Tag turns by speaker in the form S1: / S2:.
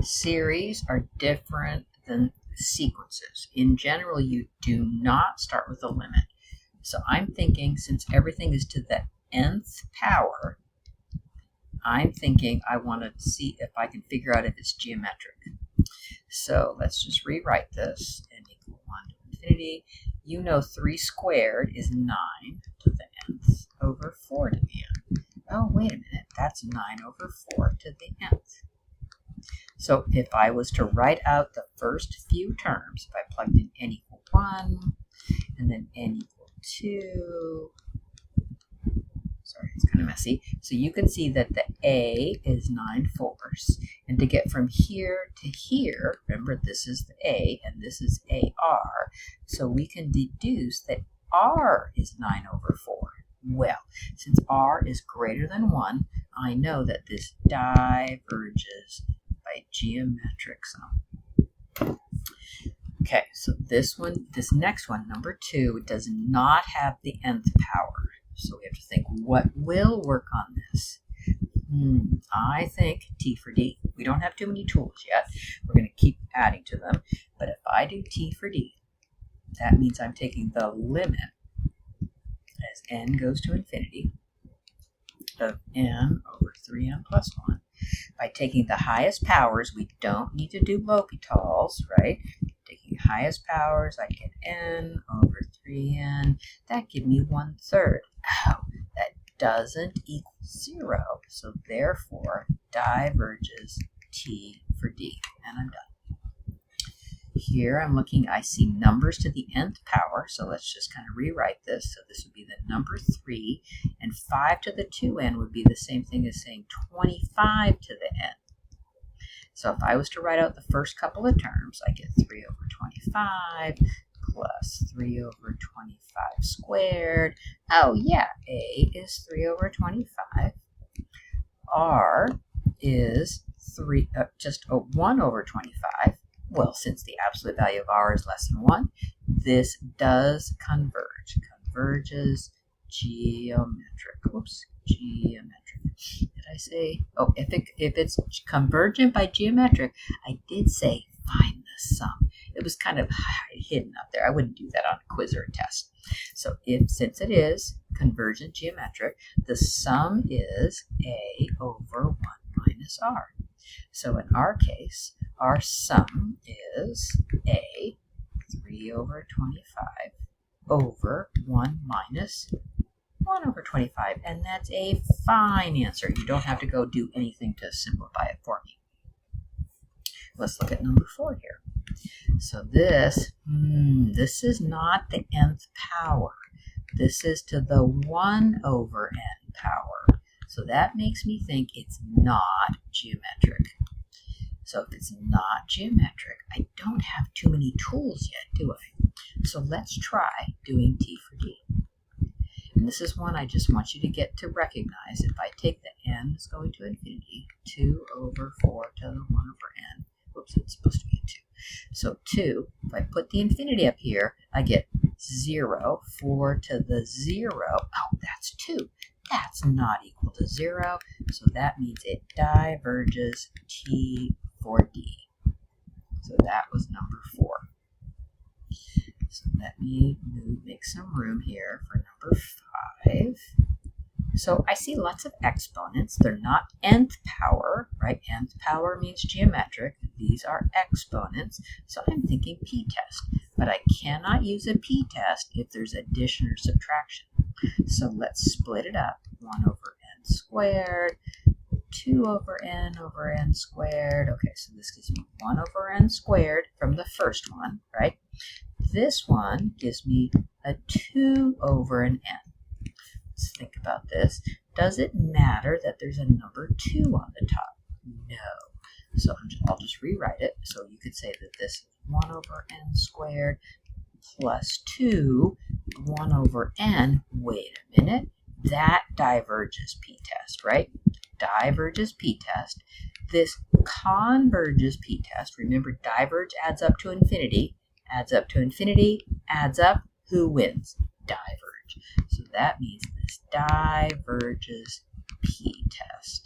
S1: Series are different than sequences. In general, you do not start with a limit. So I'm thinking, since everything is to the nth power, I'm thinking I want to see if I can figure out if it's geometric. So let's just rewrite this. N equal 1 to infinity. You know 3 squared is 9 to the nth over 4 to the nth. Oh, wait a minute. That's 9 over 4 to the nth. So if I was to write out the first few terms, if I plugged in n equal 1, and then n equal 2, sorry, it's kind of messy. So you can see that the A is 9/4. And to get from here to here, remember this is the A and this is AR, so we can deduce that R is 9 over 4. Well, since R is greater than 1, I know that this diverges by geometric sum. Okay, so this next one, number 2, does not have the nth power. So we have to think, what will work on this? I think T for D. We don't have too many tools yet. We're going to keep adding to them. But if I do T for D, that means I'm taking the limit as n goes to infinity of n over 3n plus 1. By taking the highest powers, we don't need to do L'Hopital's, right? Taking highest powers, I get n over 3n. That gives me 1/3. Oh, that doesn't equal 0, so therefore diverges T for D, and I'm done. Here I'm looking, I see numbers to the nth power, so let's just kind of rewrite this. So this would be the number 3, and 5 to the 2n would be the same thing as saying 25 to the n. So if I was to write out the first couple of terms, I get 3 over 25 plus 3 over 25 squared. Oh yeah, A is 3 over 25. R is 1 over 25. Well, since the absolute value of R is less than 1, this does converge. Converges geometric. Whoops, geometric. Did I say? Oh, if it's convergent by geometric, I did say find the sum. It was kind of hidden up there. I wouldn't do that on a quiz or a test. So since it is convergent geometric, the sum is A over 1 minus R. So in our case, our sum is A, 3 over 25 over 1 minus 1 over 25. And that's a fine answer. You don't have to go do anything to simplify it for me. Let's look at number 4 here. So this is not the nth power. This is to the 1 over n power. So that makes me think it's not geometric. So if it's not geometric, I don't have too many tools yet, do I? So let's try doing T for D. And this is one I just want you to get to recognize. If I take the n is going to infinity, 2 over 4 to the 1 over n. Whoops, it's supposed to be a 2. So 2, if I put the infinity up here, I get 0, 4 to the 0. Oh, that's 2. That's not equal to 0, so that means it diverges T for D. So that was number 4. So let me make some room here for number 5. So I see lots of exponents. They're not nth power, right? Nth power means geometric. These are exponents. So I'm thinking p-test. But I cannot use a p-test if there's addition or subtraction. So let's split it up. 1 over n squared, 2 over n squared. Okay, so this gives me 1 over n squared from the first one, right? This one gives me a 2 over an n. Let's think about this. Does it matter that there's a number 2 on the top? No. So I'll just rewrite it. So you could say that this is 1 over n squared plus 2, 1 over n. Wait a minute. That diverges p-test, right? Diverges p-test. This converges p-test. Remember, diverge adds up to infinity. Adds up to infinity. Adds up. Who wins? Diverge. So that means this diverges p-test.